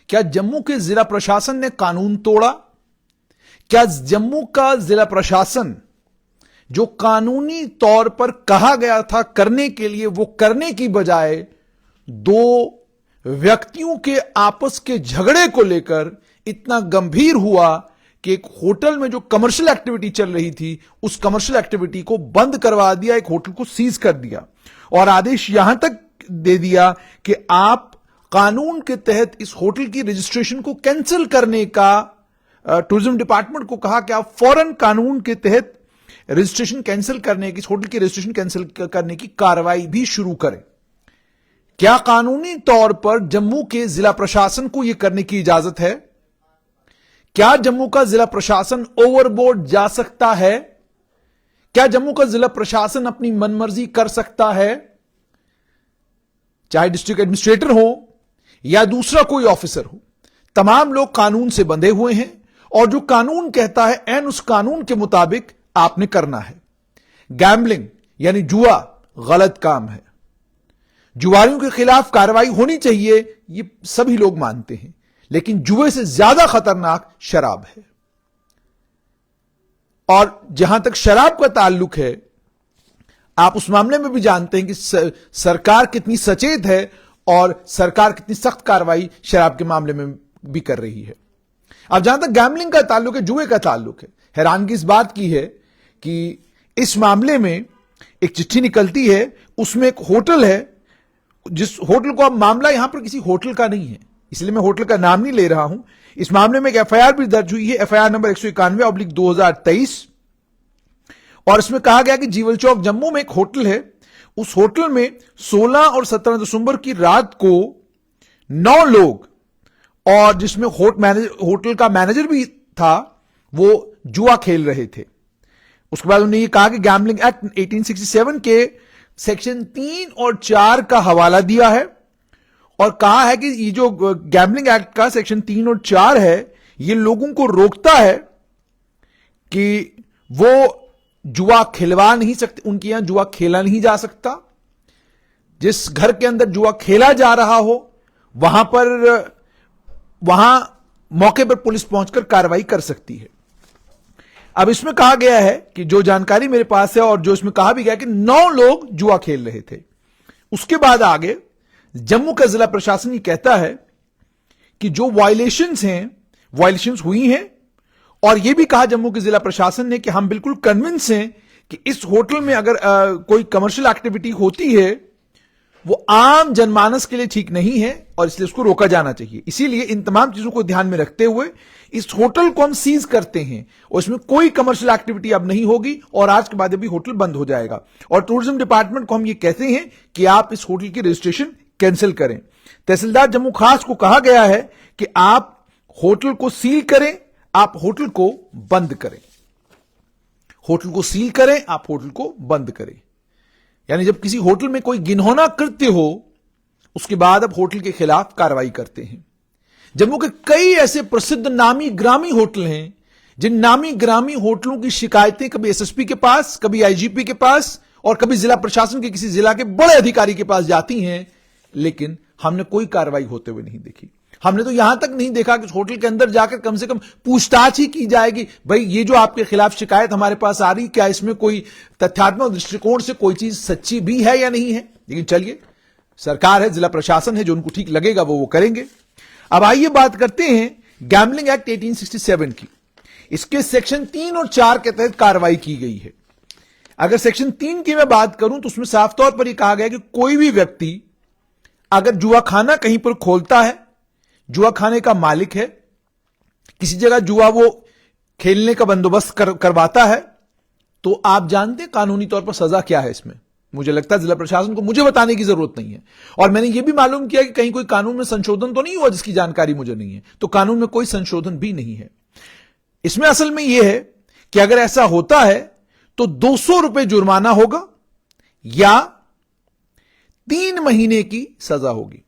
क्या जम्मू के जिला प्रशासन ने कानून तोड़ा? क्या जम्मू का जिला प्रशासन जो कानूनी तौर पर कहा गया था करने के लिए, वो करने की बजाय दो व्यक्तियों के आपस के झगड़े को लेकर इतना गंभीर हुआ कि एक होटल में जो कमर्शियल एक्टिविटी चल रही थी उस कमर्शियल एक्टिविटी को बंद करवा दिया, एक होटल को सीज कर दिया और आदेश यहां तक दे दिया कि आप कानून के तहत इस होटल की रजिस्ट्रेशन को कैंसिल करने का, टूरिज्म डिपार्टमेंट को कहा कि आप फौरन कानून के तहत रजिस्ट्रेशन कैंसिल करने की, इस होटल की रजिस्ट्रेशन कैंसिल करने की कार्रवाई भी शुरू करें। क्या कानूनी तौर पर जम्मू के जिला प्रशासन को यह करने की इजाजत है? क्या जम्मू का जिला प्रशासन ओवरबोर्ड जा सकता है? क्या जम्मू का जिला प्रशासन अपनी मनमर्जी कर सकता है? चाहे डिस्ट्रिक्ट एडमिनिस्ट्रेटर हो या दूसरा कोई ऑफिसर हो, तमाम लोग कानून से बंधे हुए हैं और जो कानून कहता है एन उस कानून के मुताबिक आपने करना है। गैम्बलिंग यानी जुआ गलत काम है, जुआरियों के खिलाफ कार्रवाई होनी चाहिए, ये सभी लोग मानते हैं, लेकिन जुए से ज्यादा खतरनाक शराब है। और जहां तक शराब का ताल्लुक है, आप उस मामले में भी जानते हैं कि सरकार कितनी सचेत है और सरकार कितनी सख्त कार्रवाई शराब के मामले में भी कर रही है। अब जहां तक गैम्बलिंग का ताल्लुक है, जुए का ताल्लुक है, हैरानगी इस बात की है कि इस मामले में एक चिट्ठी निकलती है, उसमें एक होटल है, जिस होटल को, अब मामला यहां पर किसी होटल का नहीं है, इसलिए मैं होटल का नाम नहीं ले रहा हूं। इस मामले में एक एफआईआर भी दर्ज हुई है, एफआईआर नंबर 191/2023, और इसमें कहा गया कि जीवल चौक जम्मू में एक होटल है, उस होटल में 16 और 17 दिसंबर की रात को 9 लोग, और जिसमें होटल का मैनेजर भी था, वो जुआ खेल रहे थे। उसके बाद उन्होंने ये कहा कि गैम्बलिंग एक्ट 1867 के सेक्शन 3 और 4 का हवाला दिया है और कहा है कि ये जो गैम्बलिंग एक्ट का सेक्शन 3 और 4 है, ये लोगों को रोकता है कि वो जुआ खिलवा नहीं सकते, उनके यहां जुआ खेला नहीं जा सकता। जिस घर के अंदर जुआ खेला जा रहा हो वहां मौके पर पुलिस पहुंचकर कार्रवाई कर सकती है। अब इसमें कहा गया है कि जो जानकारी मेरे पास है और जो इसमें कहा भी गया कि 9 लोग जुआ खेल रहे थे। उसके बाद आगे जम्मू का जिला प्रशासन ये कहता है कि जो वायलेशंस हुई हैं, और यह भी कहा जम्मू के जिला प्रशासन ने कि हम बिल्कुल कन्विंस हैं कि इस होटल में अगर कोई कमर्शियल एक्टिविटी होती है वो आम जनमानस के लिए ठीक नहीं है और इसलिए उसको रोका जाना चाहिए। इसीलिए इन तमाम चीजों को ध्यान में रखते हुए इस होटल को हम सीज करते हैं और इसमें कोई कमर्शियल एक्टिविटी अब नहीं होगी और आज के बाद अभी होटल बंद हो जाएगा। और टूरिज्म डिपार्टमेंट को हम ये कहते हैं कि आप इस होटल की रजिस्ट्रेशन कैंसिल करें। तहसीलदार जम्मू खास को कहा गया है कि आप होटल को सील करें, आप होटल को बंद करें। होटल को सील करें, आप होटल को बंद करें। यानी जब किसी होटल में कोई घिनौना कृत्य हो उसके बाद अब होटल के खिलाफ कार्रवाई करते हैं। जम्मू के कई ऐसे प्रसिद्ध नामी ग्रामी होटल हैं जिन नामी ग्रामी होटलों की शिकायतें कभी एसएसपी के पास, कभी आईजीपी के पास और कभी जिला प्रशासन के किसी जिला के बड़े अधिकारी के पास जाती हैं, लेकिन हमने कोई कार्रवाई होते हुए नहीं देखी। हमने तो यहां तक नहीं देखा कि होटल के अंदर जाकर कम से कम पूछताछ ही की जाएगी, भाई ये जो आपके खिलाफ शिकायत हमारे पास आ रही, क्या इसमें कोई तथ्यात्मक दृष्टिकोण से कोई चीज सच्ची भी है या नहीं है। लेकिन चलिए, सरकार है, जिला प्रशासन है, जो उनको ठीक लगेगा वो करेंगे। अब आइए बात करते हैं गैम्बलिंग एक्ट 1867 की। इसके सेक्शन 3 और 4 के तहत कार्रवाई की गई है। अगर सेक्शन 3 की मैं बात करूं तो उसमें साफ तौर पर यह कहा गया कि कोई भी व्यक्ति अगर जुआ खाना कहीं पर खोलता है, जुआ खाने का मालिक है, किसी जगह जुआ वो खेलने का बंदोबस्त करवाता है, तो आप जानते हैं कानूनी तौर पर सजा क्या है इसमें। मुझे लगता है जिला प्रशासन को मुझे बताने की जरूरत नहीं है। और मैंने यह भी मालूम किया कि कहीं कोई कानून में संशोधन तो नहीं हुआ जिसकी जानकारी मुझे नहीं है, तो कानून में कोई संशोधन भी नहीं है। इसमें असल में यह है कि अगर ऐसा होता है तो 200 रुपए जुर्माना होगा या 3 महीने की सजा होगी।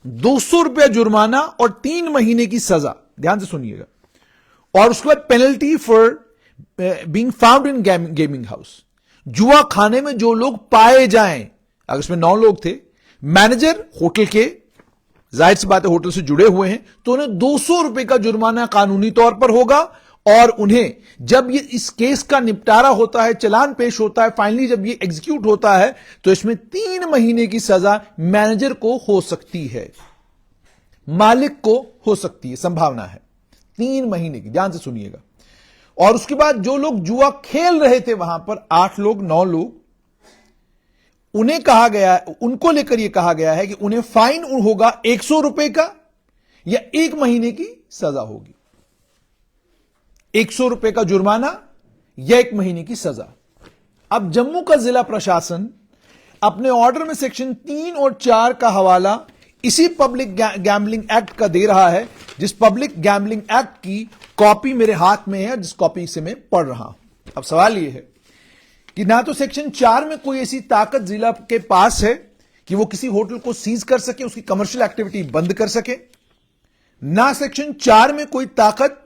200 रुपया जुर्माना और 3 महीने की सजा, ध्यान से सुनिएगा। और उसके बाद penalty for being found in gaming house. जुआ खाने में जो लोग पाए जाएं, अगर इसमें 9 लोग थे, मैनेजर होटल के जाहिर सी बात है होटल से जुड़े हुए हैं, तो उन्हें 200 रुपए का जुर्माना कानूनी तौर पर होगा। और उन्हें जब ये इस केस का निपटारा होता है, चालान पेश होता है, फाइनली जब ये एग्जीक्यूट होता है, तो इसमें 3 महीने की सजा मैनेजर को हो सकती है, मालिक को हो सकती है, संभावना है 3 महीने की। ध्यान से सुनिएगा। और उसके बाद जो लोग जुआ खेल रहे थे वहां पर 8 लोग 9 लोग, उन्हें कहा गया, उनको लेकर यह कहा गया है कि उन्हें फाइन होगा 100 रुपए का या 1 महीने की सजा होगी। 100 रुपए का जुर्माना या 1 महीने की सजा। अब जम्मू का जिला प्रशासन अपने ऑर्डर में सेक्शन 3 और 4 का हवाला इसी पब्लिक गैम्बलिंग एक्ट का दे रहा है, जिस पब्लिक गैम्बलिंग एक्ट की कॉपी मेरे हाथ में है, जिस कॉपी से मैं पढ़ रहा हूं। अब सवाल यह है कि ना तो सेक्शन 4 में कोई ऐसी ताकत जिला के पास है कि वो किसी होटल को सीज कर सके, उसकी कमर्शियल एक्टिविटी बंद कर सके, ना सेक्शन 4 में कोई ताकत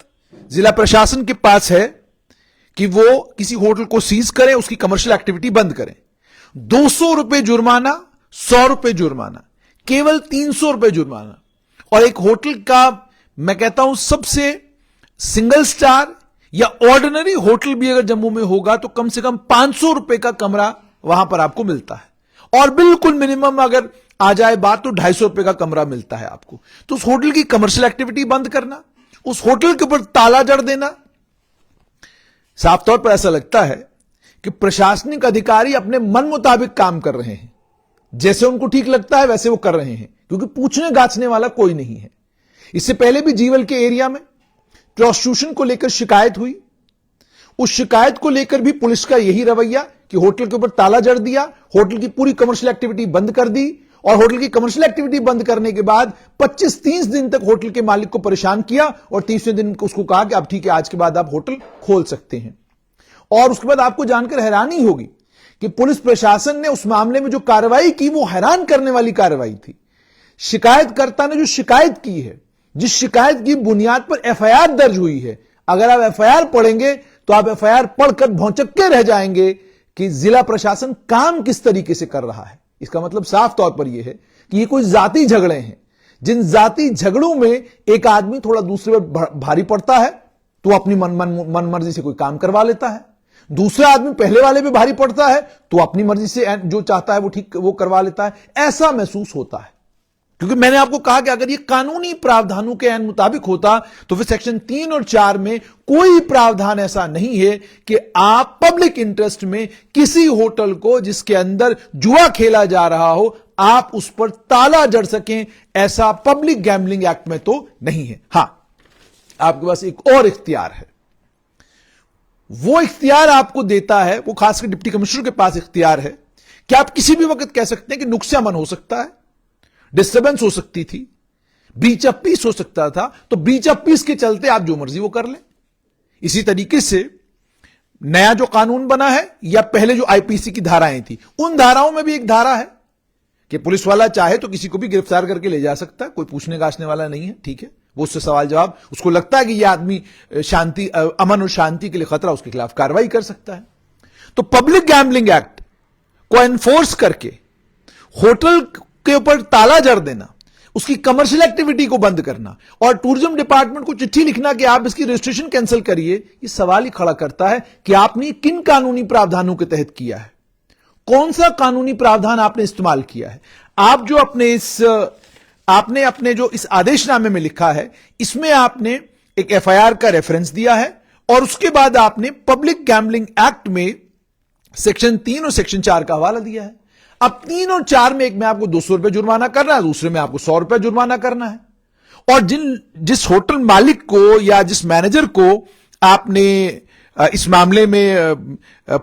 जिला प्रशासन के पास है कि वो किसी होटल को सीज करें, उसकी कमर्शियल एक्टिविटी बंद करें। 200 रुपए जुर्माना, 100 रुपए जुर्माना, केवल 300 रुपए जुर्माना। और एक होटल का मैं कहता हूं सबसे सिंगल स्टार या ऑर्डिनरी होटल भी अगर जम्मू में होगा तो कम से कम 500 रुपए का कमरा वहां पर आपको मिलता है। और बिल्कुल मिनिमम अगर आ जाए बात तो 250 रुपए का कमरा मिलता है आपको। तो उस होटल की कमर्शियल एक्टिविटी बंद करना, उस होटल के ऊपर ताला जड़ देना, साफ तौर पर ऐसा लगता है कि प्रशासनिक अधिकारी अपने मन मुताबिक काम कर रहे हैं, जैसे उनको ठीक लगता है वैसे वो कर रहे हैं, क्योंकि पूछने गाछने वाला कोई नहीं है। इससे पहले भी जीवल के एरिया में प्रोस्टिट्यूशन को लेकर शिकायत हुई। उस शिकायत को लेकर भी पुलिस का यही रवैया कि होटल के ऊपर ताला जड़ दिया, होटल की पूरी कमर्शियल एक्टिविटी बंद कर दी। और होटल की कमर्शियल एक्टिविटी बंद करने के बाद 25-30 दिन तक होटल के मालिक को परेशान किया और 30वें दिन उसको कहा कि अब ठीक है, आज के बाद आप होटल खोल सकते हैं। और उसके बाद आपको जानकर हैरानी होगी कि पुलिस प्रशासन ने उस मामले में जो कार्रवाई की वो हैरान करने वाली कार्रवाई थी। शिकायतकर्ता ने जो शिकायत की है, जिस शिकायत की बुनियाद पर एफआईआर दर्ज हुई है, अगर आप एफआईआर पढ़ेंगे तो आप एफआईआर पढ़कर भौचक्के रह जाएंगे कि जिला प्रशासन काम किस तरीके से कर रहा है। इसका मतलब साफ तौर पर यह है कि ये कोई जाति झगड़े हैं, जिन जाति झगड़ों में एक आदमी थोड़ा दूसरे पर भारी पड़ता है तो अपनी मन मर्जी से कोई काम करवा लेता है, दूसरा आदमी पहले वाले पे भारी पड़ता है तो अपनी मर्जी से जो चाहता है वो ठीक वो करवा लेता है। ऐसा महसूस होता है, क्योंकि मैंने आपको कहा कि अगर ये कानूनी प्रावधानों के ऐन मुताबिक होता तो फिर सेक्शन 3 और 4 में कोई प्रावधान ऐसा नहीं है कि आप पब्लिक इंटरेस्ट में किसी होटल को जिसके अंदर जुआ खेला जा रहा हो, आप उस पर ताला जड़ सकें। ऐसा पब्लिक गैम्बलिंग एक्ट में तो नहीं है। हां, आपके पास एक और इख्तियार है। वो इख्तियार आपको देता है, वो खासकर डिप्टी कमिश्नर के पास इख्तियार है कि आप किसी भी वक्त कह सकते हैं कि नुक्सामन हो सकता है, डिस्टर्बेंस हो सकती थी, ब्रीच ऑफ पीस हो सकता था, तो ब्रीच ऑफ पीस के चलते आप जो मर्जी वो कर लें। इसी तरीके से नया जो कानून बना है या पहले जो आईपीसी की धाराएं थी, उन धाराओं में भी एक धारा है कि पुलिस वाला चाहे तो किसी को भी गिरफ्तार करके ले जा सकता है, कोई पूछने गाछने वाला नहीं है। ठीक है, वो उससे सवाल जवाब, उसको लगता है कि यह आदमी शांति, अमन और शांति के लिए खतरा, उसके खिलाफ कार्रवाई कर सकता है। तो पब्लिक गैम्बलिंग एक्ट को एनफोर्स करके होटल के ऊपर ताला जड़ देना, उसकी कमर्शियल एक्टिविटी को बंद करना और टूरिज्म डिपार्टमेंट को चिट्ठी लिखना कि आप इसकी रजिस्ट्रेशन कैंसिल करिए, ये सवाल ही खड़ा करता है कि आपने किन कानूनी प्रावधानों के तहत किया है, कौन सा कानूनी प्रावधान आपने इस्तेमाल किया है। आप जो आपने अपने जो इस आदेशनामे में लिखा है, इसमें आपने एक एफआईआर का रेफरेंस दिया है और उसके बाद आपने पब्लिक गैम्बलिंग एक्ट में सेक्शन 3 और सेक्शन 4 का हवाला दिया है। अब 3 और 4 में एक में आपको 200 रुपए जुर्माना करना है, दूसरे में आपको 100 रुपए जुर्माना करना है। और जिस होटल मालिक को या जिस मैनेजर को आपने इस मामले में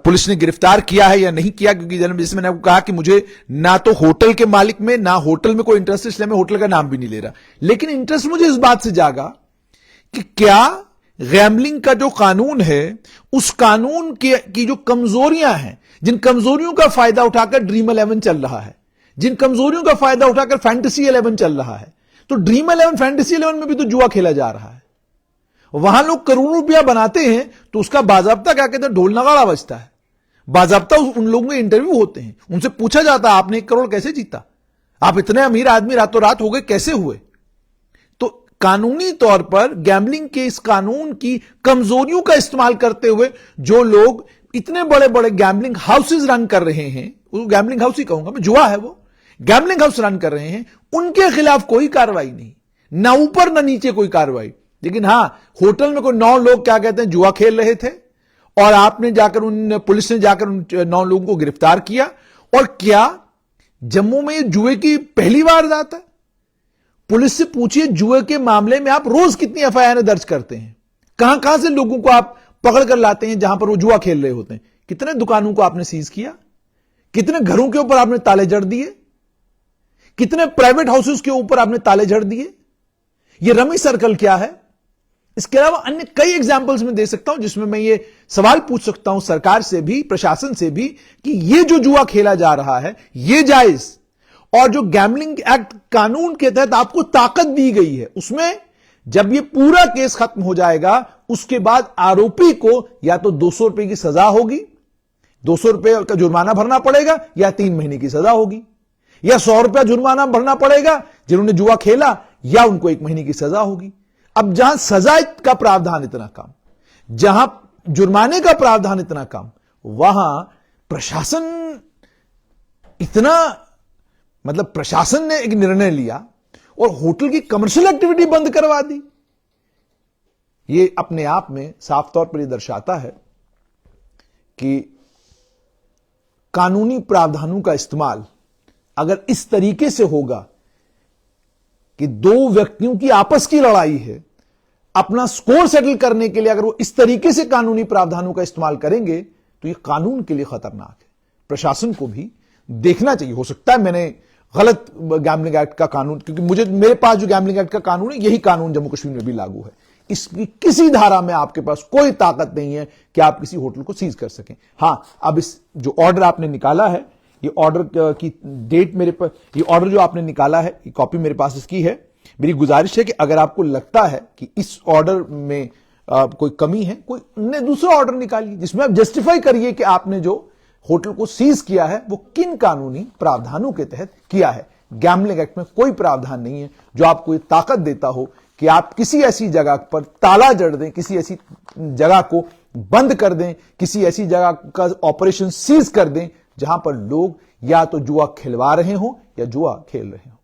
पुलिस ने गिरफ्तार किया है या नहीं किया, क्योंकि जैसे मैंने आपको कहा कि मुझे ना तो होटल के मालिक में ना होटल में कोई इंटरेस्ट है, इसलिए मैं होटल का नाम भी नहीं ले रहा, लेकिन इंटरेस्ट मुझे इस बात से जागा कि क्या गैम्बलिंग का जो कानून है उस कानून की जो कमजोरियां हैं, जिन कमजोरियों का फायदा उठाकर ड्रीम 11 चल रहा है, जिन कमजोरियों का फायदा उठाकर फैंटेसी 11 चल रहा है, तो ड्रीम 11 फैंटेसी 11 में भी तो जुआ खेला जा रहा है। वहां लोग करोड़ों रुपया बनाते हैं तो उसका बाजाब्ता क्या कहते हैं, ढोल नगाड़ा बजता है। बाजाब्ता उन लोगों के इंटरव्यू होते हैं, उनसे पूछा जाता है आपने 1 करोड़ कैसे जीता, आप इतने अमीर आदमी रातों रात हो गए, कैसे हुए? तो कानूनी तौर पर गैम्बलिंग के इस कानून की कमजोरियों का इस्तेमाल करते हुए जो लोग इतने बड़े बड़े गैम्बलिंग हाउसेस रन कर रहे हैं, वो गैम्बलिंग हाउस ही कहूंगा मैं, जुआ है वो, गैम्बलिंग हाउस रन कर रहे हैं, उनके खिलाफ कोई कार्रवाई नहीं, ना ऊपर ना नीचे कोई कार्रवाई। लेकिन हां, होटल में कोई 9 लोग क्या कहते हैं जुआ खेल रहे थे और आपने जाकर पुलिस ने जाकर उन 9 लोगों को गिरफ्तार किया। और क्या जम्मू में जुए की पहली वारदात है? पुलिस से पूछिए जुए के मामले में आप रोज कितनी एफआईआर दर्ज करते हैं, कहां कहां से लोगों को आप पकड़ कर लाते हैं जहां पर वो जुआ खेल रहे होते हैं। कितने दुकानों को आपने सीज किया, कितने घरों के ऊपर आपने ताले जड़ दिए, कितने प्राइवेट हाउसेस के ऊपर आपने ताले जड़ दिए। ये रमी सर्कल क्या है? इसके अलावा अन्य कई एग्जाम्पल्स में दे सकता हूं जिसमें मैं ये सवाल पूछ सकता हूं सरकार से भी, प्रशासन से भी, कि ये जो जुआ खेला जा रहा है ये जायज, और जो गैम्बलिंग एक्ट कानून के तहत आपको ताकत दी गई है, उसमें जब ये पूरा केस खत्म हो जाएगा उसके बाद आरोपी को या तो 200 रुपए की सजा होगी, 200 रुपए का जुर्माना भरना पड़ेगा, या 3 महीने की सजा होगी, या 100 रुपया जुर्माना भरना पड़ेगा जिन्होंने जुआ खेला, या उनको 1 महीने की सजा होगी। अब जहां सजा का प्रावधान इतना कम, जहां जुर्माने का प्रावधान इतना कम, वहां प्रशासन इतना, मतलब प्रशासन ने एक निर्णय लिया और होटल की कमर्शियल एक्टिविटी बंद करवा दी। यह अपने आप में साफ तौर पर यह दर्शाता है कि कानूनी प्रावधानों का इस्तेमाल अगर इस तरीके से होगा कि 2 व्यक्तियों की आपस की लड़ाई है, अपना स्कोर सेटल करने के लिए अगर वो इस तरीके से कानूनी प्रावधानों का इस्तेमाल करेंगे तो ये कानून के लिए खतरनाक है। प्रशासन को भी देखना चाहिए। हो सकता है मैंने गलत गैम्बलिंग एक्ट का कानून, क्योंकि मेरे पास जो गैम्बलिंग एक्ट का कानून है यही कानून जम्मू कश्मीर में भी लागू है। इसकी किसी धारा में आपके पास कोई ताकत नहीं है कि आप किसी होटल को सीज कर सकें। हां, अब इस जो ऑर्डर आपने निकाला है, ये ऑर्डर की डेट मेरे पर, ये ऑर्डर जो आपने निकाला है, ये कॉपी मेरे पास इसकी है। मेरी गुजारिश है कि अगर आपको लगता है कि इस ऑर्डर में कोई कमी है, कोई दूसरा ऑर्डर निकालिए जिसमें आप जस्टिफाई करिए कि आपने जो होटल को सीज किया है वो किन कानूनी प्रावधानों के तहत किया है। गैम्बलिंग एक्ट में कोई प्रावधान नहीं है जो आपको ये ताकत देता हो कि आप किसी ऐसी जगह पर ताला जड़ दें, किसी ऐसी जगह को बंद कर दें, किसी ऐसी जगह का ऑपरेशन सीज कर दें जहां पर लोग या तो जुआ खिलवा रहे हो या जुआ खेल रहे हो।